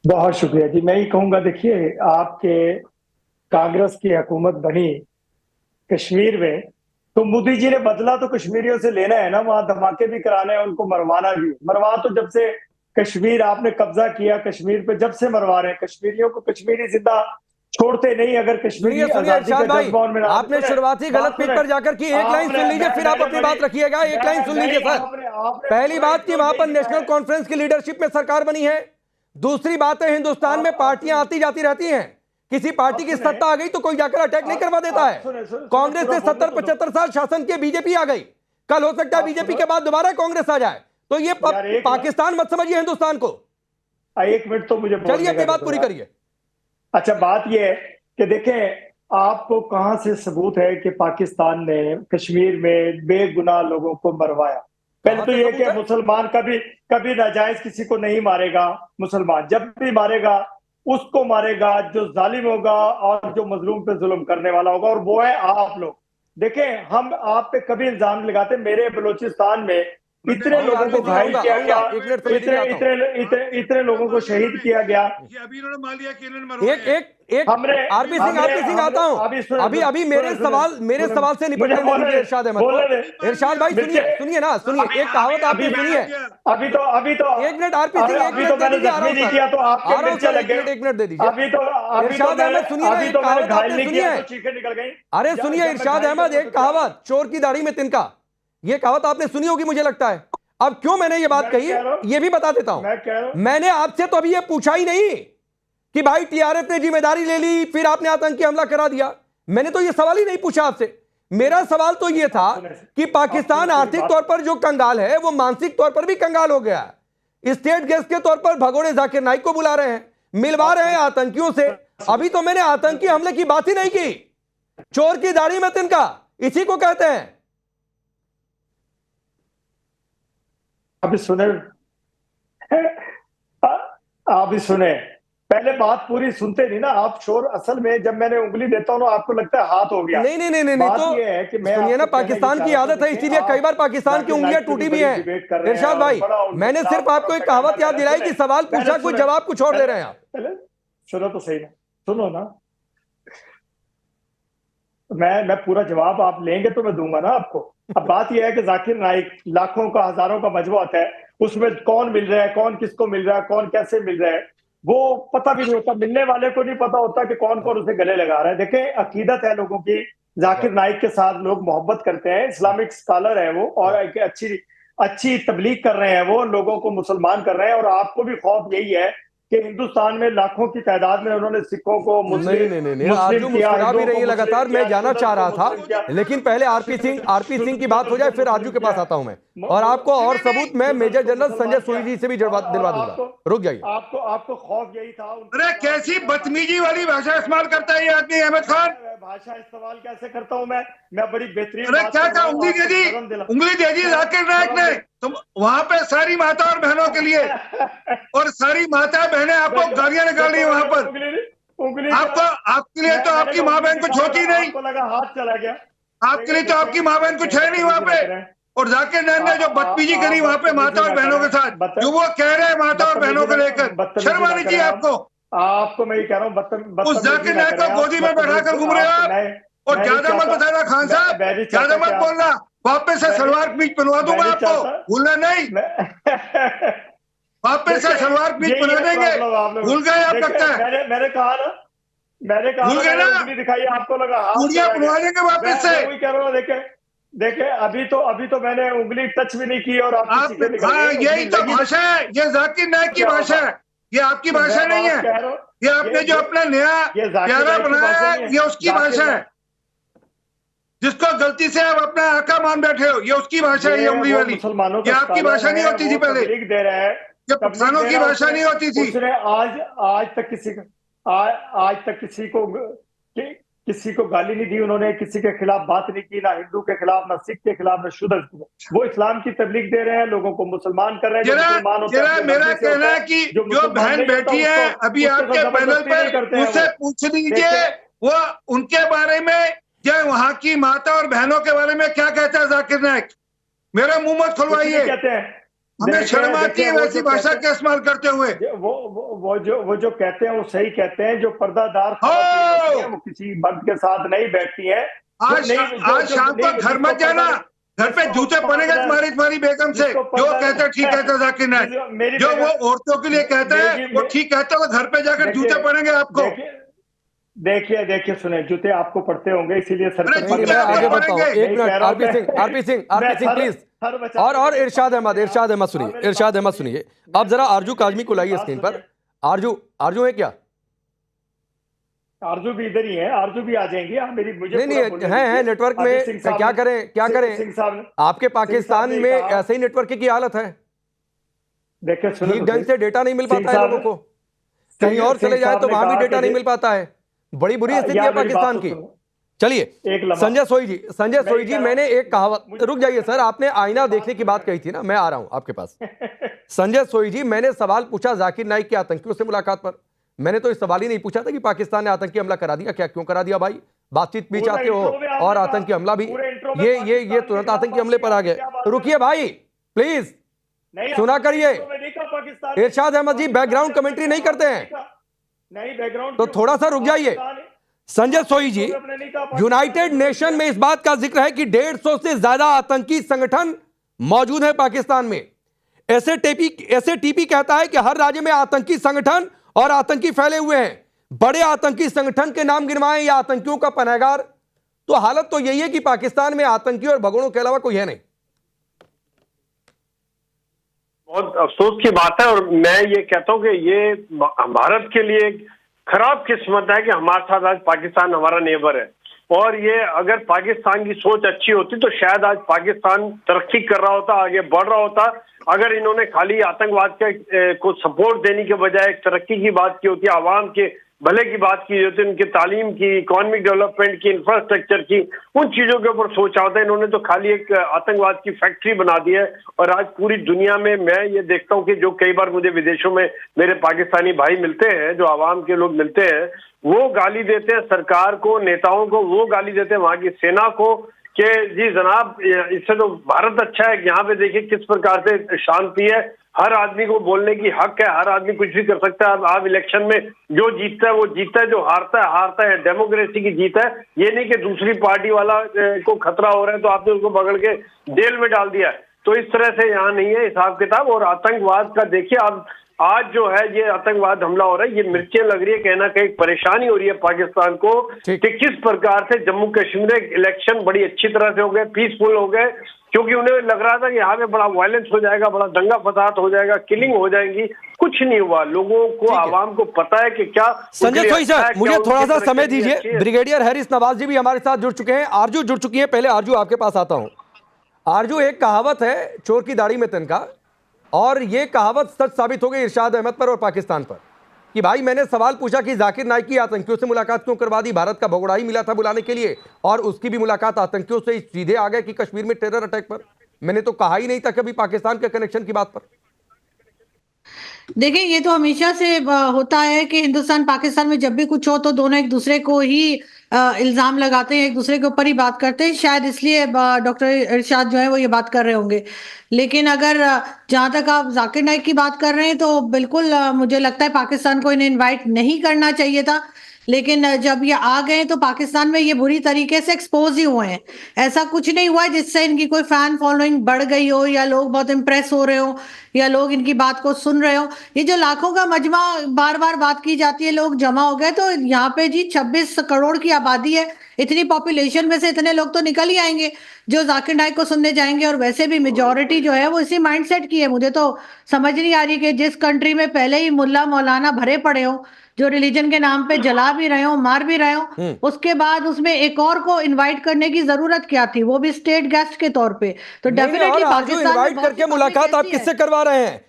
बहुत शुक्रिया जी। मैं ही कहूंगा, देखिए आपके कांग्रेस की हुकूमत बनी कश्मीर में, तो मोदी जी ने बदला तो कश्मीरियों से लेना है ना, वहां धमाके भी कराने हैं, उनको मरवाना भी। मरवा तो जब से कश्मीर आपने कब्जा किया कश्मीर पे, जब से मरवा रहे हैं कश्मीरियों को। कश्मीरी जिंदा छोड़ते नहीं अगर सुनिए कश्मीरी सुनिए आजादी का इरशाद भाई, जज्बा उनमें ना। आपने शुरुआती गलत बात पिच सुने। पर जाकर की। एक लाइन सुन आपने लीजिए, फिर आप मैंने अपनी बड़ी बात रखिएगा। एक लाइन सुन लीजिए नहीं, सर। आपने आपने पहली पूरा बात कि इंट्रो वहां यही पर दिया नेशनल है। कॉन्फ्रेंस की लीडरशिप में सरकार बनी है। दूसरी बात है, हिंदुस्तान में पार्टियां आती जाती रहती हैं। किसी पार्टी आप की सुने। सत्ता आ गई तो कोई जाकर अटैक नहीं करवा देता आप है। सुने सुने सुने, कांग्रेस पूरा ने बोलने 70 तो दो। 75 साल शासन किए, बीजेपी आ गई। कल हो सकता है आप बीजेपी सुनो के बाद दोबारा कांग्रेस आ जाए। तो ये यार, एक मिनट। पाकिस्तान मत समझिए हिंदुस्तान को। एक मिनट तो मुझे चलिए बोलने अपनी का दे बात दो पूरी यार। करिए। अच्छा, बात यह है कि देखें, आपको कहां से सबूत है कि पाकिस्तान ने कश्मीर में बेगुनाह लोगों को मरवाया? पहले कहां तो से यह सबूत कि है? मुसलमान कभी कभी नाजायज किसी को नहीं मारेगा। मुसलमान जब भी मारेगा, उसको मारेगा जो जालिम होगा और जो मजलूम पे जुल्म करने वाला होगा, और वो है आप लोग। देखें, हम आप पे कभी इल्जाम नहीं लगाते। मेरे बलूचिस्तान में इतने आऊंगा लोगों आरपी को सिंह, घायल आऊंगा किया आऊंगा, गया, एक मिनट समय दीजिए, इतने आता हूं। इतने इतने इतने लोगों को शहीद किया गया। ये अभी इन्होंने मान लिया कि इन्होंने मरवाए एक हैं। एक एक हमने आरपी सिंह, हमने आरपी सिंह हमने आता हूं। अभी सुने अभी सुने अभी सुने सुने मेरे सुने सवाल से मुझे निपटने दीजिए इरशाद अहमद को। बोलने दे। इरशाद भाई मुझे सुनिए, सुनिए ना, सुनिए। अभी एक कहावत अभी आपने सुनी है। अभी तो एक मिनट आरपी सिंह, एक अभी मिनट तो दे मैंने दीजिए, आ रहा जख्मी हूं नहीं सर। किया तो आपके आ रहा हूं मिर्चे सर, लग गए। एक मिनट दे दीजिए। इरशाद मैंने अहमद सुनिए ना, एक घायल कहावत आपने नहीं सुनी किया है। तो चीखें निकल गई। अरे सुनिए जब मैं इरशाद घायल अहमद, करूंगा एक तो क्या? कहावत, चोर की दाढ़ी में तिनका। ये कहावत आपने सुनी होगी मुझे लगता है। अब क्यों मैंने ये बात मैं कही कह रहा हूं ये भी बता देता हूं। मैं कह रहा हूं मैंने आपसे तो अभी ये पूछा ही नहीं कि भाई टीआरएस ने जिम्मेदारी ले ली फिर आपने आतंकी हमला करा दिया। मैंने तो ये सवाल ही नहीं पूछा आपसे। मेरा सवाल तो ये था कि पाकिस्तान आर्थिक तौर पर जो कंगाल है, वो मानसिक तौर पर भी कंगाल हो गया है। स्टेट गेस्ट के तौर पर भगोड़े जाकिर नाइक को बुला रहे हैं, मिलवा रहे हैं आतंकियों से। अभी तो मैंने आतंकी हमले की बात ही नहीं की। चोर की दाढ़ी में तिनका, इसी को कहते हैं। अभी सुने। अभी सुने। पहले बात पूरी सुनते नहीं ना आप। शोर असल में जब मैंने उंगली देता हूं ना, आपको लगता है हाथ हो गया। नहीं नहीं नहीं नहीं, नहीं बात तो यह है कि मैं सुनिए ना, आपको कहना ये पाकिस्तान चाह की रहा था, आदत है, देखिए इसीलिए कई बार आप पाकिस्तान की जाकिर उंगलियां नाइक पे भी टूटी भी बड़ी हैं। डिबेट कर रहे हैं इरशाद और भाई, बड़ा उनके मैंने खिलाफ सिर्फ आपको एक प्रोपेगेंडा कहावत याद कर रहे दिलाई हैं। कि सवाल पूछा, कुछ सुने। जवाब कुछ और दे रहे हैं आप। पहले सुनो तो सही ना। सुनो ना। मैं पूरा जवाब आप लेंगे तो मैं दूंगा ना आपको। अब बात यह है कि जाकिर नाइक लाखों का हजारों का मजबा होता है, उसमें कौन मिल रहा है, कौन किसको मिल रहा है, कौन कैसे मिल रहा है, वो पता भी नहीं होता। मिलने वाले को नहीं पता होता कि कौन कौन उसे गले लगा रहा है। देखें, अकीदत है लोगों की, जाकिर नाइक के साथ लोग मोहब्बत करते हैं। इस्लामिक स्कॉलर है वो, और एक अच्छी अच्छी तबलीग कर रहे हैं वो, लोगों को मुसलमान कर रहे हैं। और आपको भी खौफ यही है कि हिंदुस्तान में लाखों की तादाद में उन्होंने सिखों को नहीं नहीं नहीं नहीं, मुस्लिम आरजू किया, मुस्कुरा भी हिंदुओं रही को है मुस्लिम लगातार। किया, मैं जाना सुन्नत चाह को रहा था, मुस्लिम किया, लेकिन पहले आरपी सिंह की बात हो जाए, फिर आरजू के पास आता हूं मैं। और आपको और सबूत मैं मेजर जनरल संजय सूरी जी से भी दिलवा दूंगा। रुक जाइए। आपको आपको खौफ यही था। अरे कैसी बदतमीजी वाली भाषा इस्तेमाल करता है ये आदमी अहमद खान। भाषा इस्तेमाल कैसे करता हूँ मैं बड़ी बेहतरीन अरे बात क्या कर रहा क्या हूँ, उंगली दे आपको दी, शर्म दिला। उंगली दे दी जाकिर नाइक ने तुम वहां पे सारी माता और बहनों के लिए, और सारी माता बहनें आपको गालियां निकाल रही है वहां पर। उंगली आपको, आपके लिए तो आपकी माँ बहन कुछ होती नहीं, आपको लगा हाथ चला गया। आपके लिए तो आपकी माँ बहन कुछ है नहीं वहां पे। और जाकिर नाइक ने जो बदतमीजी करी वहां पे माता और बहनों के साथ, जो वो कह रहे हैं माता और बहनों को लेकर, शर्म आनी चाहिए आपको। आपको मैं ये कह रहा हूँ, उस जाकिर नाइक को गोदी में बैठाकर घूम रहे हो आप। और ज्यादा मत बताना खान साहब, ज्यादा मत बोलना, वापस से सलवार कमीज बनवा दूंगा आपको, भूलना नहीं। वापस से सलवार कमीज बना देंगे, भूल गए आप लगता है। मैंने कहा ना, भूल गए ना, उंगली दिखाई, आपको लगा चूड़ियां बनवा देंगे वापस से। वही कह रहा हूँ। देखे अभी तो मैंने उंगली टच भी नहीं की और आप, हाँ यही तो भाषा है, ये जाकिर नाइक की भाषा है, ये आपकी भाषा नहीं है। ये आपने जो अपना नया प्यारा बनाया है, ये उसकी भाषा है। जिसको गलती से आप अपना आका मान बैठे हो, ये उसकी भाषा है, ये उंगली वाली। ये आपकी भाषा नहीं होती थी पहले, दे रहा है, ये पाकिस्तानों की भाषा नहीं होती थी। उसने आज तक किसी को गाली नहीं दी उन्होंने, किसी के खिलाफ बात नहीं की, ना हिंदू के खिलाफ, ना सिख के खिलाफ, ना शुद्ध। वो इस्लाम की तबलीग दे रहे हैं, लोगों को मुसलमान कर रहे हैं। मेरा कहना है कि जो बहन बैठी है अभी आपके पैनल पर, उससे पूछ लीजिए वो उनके बारे में, क्या वहां की माता और बहनों के बारे में क्या कहता है जाकिर नाइक। मेरा मुंह मत खुलवाइए। हमें शर्म आती है वैसी भाषा का इस्तेमाल करते हुए। वो जो कहते हैं वो सही कहते हैं। जो पर्दादार होती है वो किसी मर्द के साथ नहीं बैठती है। आज शाम को घर मत जाना, घर पे जूते पड़ेंगे तुम्हारी बेगम से। जो कहते हैं ठीक कहते हैं जाकिर नाइक, जो वो औरतों के लिए कहते हैं वो ठीक कहते हैं, घर पे जाकर जूते पड़ेंगे आपको। देखिए सुने, जूते आपको पड़ते होंगे इसीलिए सर अरे पर आगे बढ़ता हूं। एक मिनट, आरपी सिंह प्लीज। और इरशाद अहमद सुनिए। अब जरा आरजू काजमी को लाइए स्क्रीन पर। आरजू है क्या? आरजू भी इधर ही है, आरजू भी आ जाएंगी। हाँ, मुझे नहीं है नेटवर्क में। क्या करें आपके पाकिस्तान में ऐसे ही नेटवर्क की हालत है। देखिए ठीक ढंग से डेटा नहीं मिल पाता है लोगों को। कहीं और चले जाए तो वहां भी डेटा नहीं मिल पाता है। बड़ी बुरी स्थिति है पाकिस्तान की। चलिए संजय सोई जी मैंने एक कहावत, रुक जाइए सर, आपने आईना देखने की बात कही थी ना, मैं आ रहा हूं आपके पास। संजय सोई जी, मैंने सवाल पूछा जाकिर नाइक के आतंकियों से मुलाकात पर। मैंने तो इस सवाल ही नहीं पूछा था कि पाकिस्तान ने आतंकी हमला करा दिया। क्या क्यों करा दिया भाई? बातचीत भी चाहते हो और आतंकी हमला भी। ये तुरंत आतंकी हमले पर आ गए। रुकिए भाई प्लीज, सुना करिए। इरशाद अहमद जी बैकग्राउंड कमेंट्री नहीं करते हैं, तो थोड़ा सा रुक जाइए। संजय सोई जी, यूनाइटेड नेशन में इस बात का जिक्र है कि 150 से ज्यादा आतंकी संगठन मौजूद है पाकिस्तान में। एसएटीपी कहता है कि हर राज्य में आतंकी संगठन और आतंकी फैले हुए हैं। बड़े आतंकी संगठन के नाम गिनवाएं या आतंकियों का पनाहगार, तो हालत तो यही है कि पाकिस्तान में आतंकी और भगोड़ों के अलावा कोई है नहीं। बहुत अफसोस की बात है, और मैं ये कहता हूं कि ये भारत के लिए खराब किस्मत है कि हमारे साथ आज पाकिस्तान हमारा नेबर है। और ये अगर पाकिस्तान की सोच अच्छी होती तो शायद आज पाकिस्तान तरक्की कर रहा होता, आगे बढ़ रहा होता। अगर इन्होंने खाली आतंकवाद को सपोर्ट देने के बजाय एक तरक्की की बात की होती, आवाम के भले की बात की होती, उनके तालीम की, इकोनॉमिक डेवलपमेंट की, इंफ्रास्ट्रक्चर की, उन चीजों के ऊपर सोचा होता है। इन्होंने तो खाली एक आतंकवाद की फैक्ट्री बना दी है। और आज पूरी दुनिया में मैं ये देखता हूँ कि जो कई बार मुझे विदेशों में मेरे पाकिस्तानी भाई मिलते हैं, जो आवाम के लोग मिलते हैं, वो गाली देते हैं सरकार को, नेताओं को, वो गाली देते हैं वहां की सेना को कि जी जनाब इससे तो भारत अच्छा है। यहाँ पे देखिए किस प्रकार से शांति है, हर आदमी को बोलने की हक है, हर आदमी कुछ भी कर सकता है। आप इलेक्शन में जो जीतता है वो जीतता है, जो हारता है। डेमोक्रेसी की जीत है। ये नहीं कि दूसरी पार्टी वाला को खतरा हो रहा है तो आपने उसको पकड़ के जेल में डाल दिया है। तो इस तरह से यहाँ नहीं है हिसाब किताब। और आतंकवाद का देखिए आप आज जो है ये आतंकवाद हमला हो रहा है, ये मिर्चें लग रही है, कहीं ना कहीं परेशानी हो रही है पाकिस्तान को कि किस प्रकार से जम्मू कश्मीर में इलेक्शन बड़ी अच्छी तरह से हो गए, पीसफुल हो गए, क्योंकि उन्हें लग रहा था कि यहाँ पे बड़ा वायलेंस हो जाएगा, बड़ा दंगा फसाद हो जाएगा, किलिंग हो जाएगी। कुछ नहीं हुआ। लोगों को, आवाम को पता है कि क्या। संजय सोई सर, मुझे थोड़ा सा समय दीजिए। ब्रिगेडियर हैरिस नवाज जी भी हमारे साथ जुड़ चुके हैं, आरजू जुड़ चुकी है। पहले आरजू आपके पास आता हूं। आरजू, एक कहावत है चोर की दाढ़ी में तिनका, और ये कहावत सच साबित हो गई इरशाद अहमद पर और पाकिस्तान पर कि भाई मैंने सवाल पूछा कि जाकिर नाइक की आतंकियों से मुलाकात क्यों करवा दी। भारत का भगोड़ा ही मिला था बुलाने के लिए, और उसकी भी मुलाकात आतंकियों से सीधे आ गए कि कश्मीर में टेरर अटैक पर। मैंने तो कहा ही नहीं था कभी पाकिस्तान के कनेक्शन की बात पर। देखिए, ये तो हमेशा से होता है कि हिंदुस्तान पाकिस्तान में जब भी कुछ हो तो दोनों एक दूसरे को ही इल्जाम लगाते हैं, एक दूसरे के ऊपर ही बात करते हैं। शायद इसलिए डॉक्टर इरशाद जो है वो ये बात कर रहे होंगे। लेकिन अगर जहां तक आप जाकिर नाइक की बात कर रहे हैं तो बिल्कुल मुझे लगता है पाकिस्तान को इन्हें इनवाइट नहीं करना चाहिए था। लेकिन जब ये आ गए तो पाकिस्तान में ये बुरी तरीके से एक्सपोज ही हुए हैं। ऐसा कुछ नहीं हुआ है जिससे इनकी कोई फैन फॉलोइंग बढ़ गई हो या लोग बहुत इंप्रेस हो रहे हो या लोग इनकी बात को सुन रहे हो। ये जो लाखों का मजमा बार बार बात की जाती है, लोग जमा हो गए, तो यहाँ पे जी 26 करोड़ की आबादी है। इतनी पॉपुलेशन में से इतने लोग तो निकल ही आएंगे जो जाकिर नाइक को सुनने जाएंगे। और वैसे भी मेजॉरिटी जो है वो इसी माइंडसेट की है। मुझे तो समझ नहीं आ रही कि जिस कंट्री में पहले ही मुल्ला मौलाना भरे पड़े हो, जो रिलीजन के नाम पे जला भी रहे हो, मार भी रहे हो, उसके बाद उसमें एक और को इनवाइट करने की जरूरत क्या थी, वो भी स्टेट गेस्ट के तौर पे। तो डेफिनेटली पाकिस्तान इनवाइट करके मुलाकात आप किससे करवा रहे हैं?